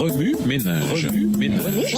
Remue ménage. Remue ménage.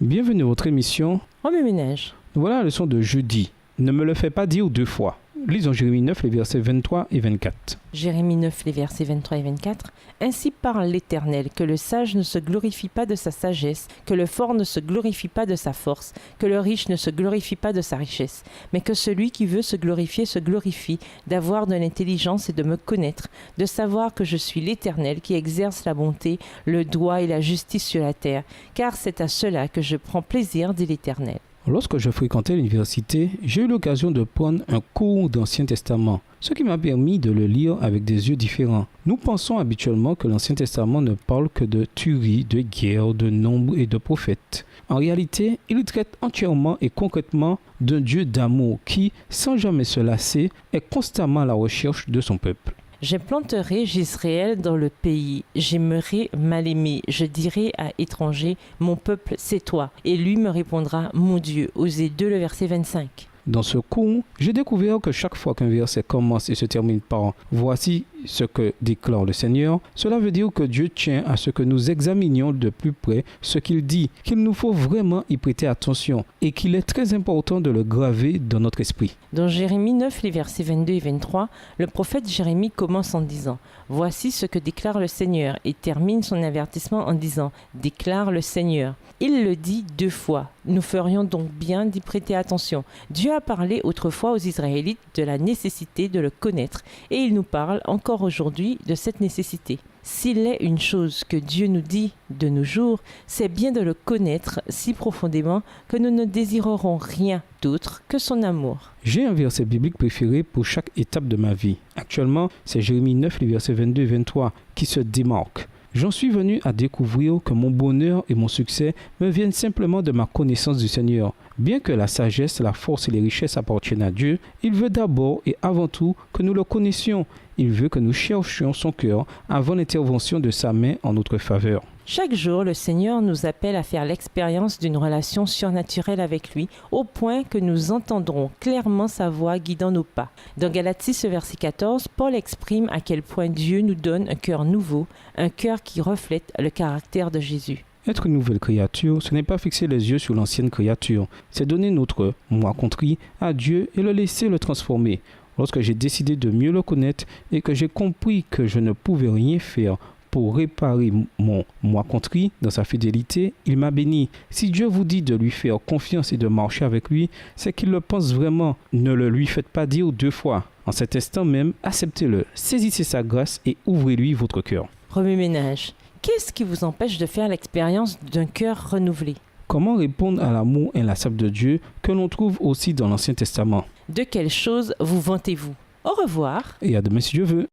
Bienvenue à votre émission Remue ménage. Voilà la leçon de jeudi. Ne me le fais pas dire deux fois. Lisons Jérémie 9, les versets 23 et 24. Jérémie 9, les versets 23 et 24. Ainsi parle l'Éternel, que le sage ne se glorifie pas de sa sagesse, que le fort ne se glorifie pas de sa force, que le riche ne se glorifie pas de sa richesse, mais que celui qui veut se glorifie d'avoir de l'intelligence et de me connaître, de savoir que je suis l'Éternel qui exerce la bonté, le droit et la justice sur la terre, car c'est à cela que je prends plaisir, dit l'Éternel. Lorsque je fréquentais l'université, j'ai eu l'occasion de prendre un cours d'Ancien Testament, ce qui m'a permis de le lire avec des yeux différents. Nous pensons habituellement que l'Ancien Testament ne parle que de tuerie, de guerre, de nombre et de prophètes. En réalité, il traite entièrement et concrètement d'un Dieu d'amour qui, sans jamais se lasser, est constamment à la recherche de son peuple. Je planterai Jisraël dans le pays, j'aimerai mal-aimé, je dirai à étranger, mon peuple c'est toi. Et lui me répondra, mon Dieu. Osée 2, le verset 25. Dans ce cours, j'ai découvert que chaque fois qu'un verset commence et se termine par « Voici ce que déclare le Seigneur », cela veut dire que Dieu tient à ce que nous examinions de plus près ce qu'il dit, qu'il nous faut vraiment y prêter attention et qu'il est très important de le graver dans notre esprit. Dans Jérémie 9, les versets 22 et 23, le prophète Jérémie commence en disant « Voici ce que déclare le Seigneur » et termine son avertissement en disant « Déclare le Seigneur ». Il le dit deux fois. Nous ferions donc bien d'y prêter attention. Dieu a parlé autrefois aux Israélites de la nécessité de le connaître et il nous parle encore aujourd'hui de cette nécessité. S'il est une chose que Dieu nous dit de nos jours, c'est bien de le connaître si profondément que nous ne désirerons rien d'autre que son amour. J'ai un verset biblique préféré pour chaque étape de ma vie. Actuellement, c'est Jérémie 9, les versets 22 et 23 qui se démarquent. J'en suis venu à découvrir que mon bonheur et mon succès me viennent simplement de ma connaissance du Seigneur. Bien que la sagesse, la force et les richesses appartiennent à Dieu, il veut d'abord et avant tout que nous le connaissions. Il veut que nous cherchions son cœur avant l'intervention de sa main en notre faveur. Chaque jour, le Seigneur nous appelle à faire l'expérience d'une relation surnaturelle avec lui, au point que nous entendrons clairement sa voix guidant nos pas. Dans Galates 6, verset 14, Paul exprime à quel point Dieu nous donne un cœur nouveau, un cœur qui reflète le caractère de Jésus. Être une nouvelle créature, ce n'est pas fixer les yeux sur l'ancienne créature, c'est donner notre moi contrit à Dieu et le laisser le transformer. Lorsque j'ai décidé de mieux le connaître et que j'ai compris que je ne pouvais rien faire pour réparer mon moi contrit dans sa fidélité, il m'a béni. Si Dieu vous dit de lui faire confiance et de marcher avec lui, c'est qu'il le pense vraiment. Ne le lui faites pas dire deux fois. En cet instant même, acceptez-le, saisissez sa grâce et ouvrez-lui votre cœur. Remue ménage. Qu'est-ce qui vous empêche de faire l'expérience d'un cœur renouvelé? Comment répondre à l'amour inlassable de Dieu que l'on trouve aussi dans l'Ancien Testament? De quelle chose vous vantez-vous? Au revoir. Et à demain si Dieu veut.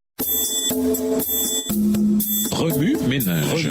Remue ménage.